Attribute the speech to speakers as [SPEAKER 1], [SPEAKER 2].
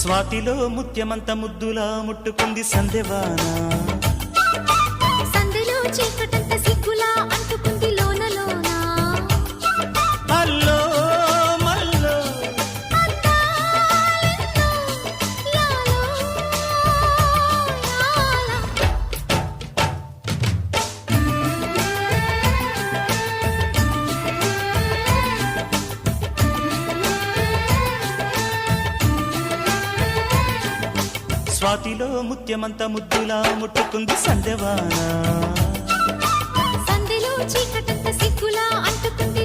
[SPEAKER 1] స్వాతిలో ముత్యమంత ముద్దులా ముట్టుకుంది సందెవాన.
[SPEAKER 2] సందెలో చీకటంత సిగ్గులా అంటుకుంది లోన లోన.
[SPEAKER 1] అల్లో మల్లో
[SPEAKER 2] అందాలెన్నో లాలో లాలా.
[SPEAKER 1] స్వాతిలో ముత్యమంత ముద్దులా ముట్టుకుంది సందెవాన.
[SPEAKER 2] సందెలో చీకటంత సిగ్గులా అంటుకుంది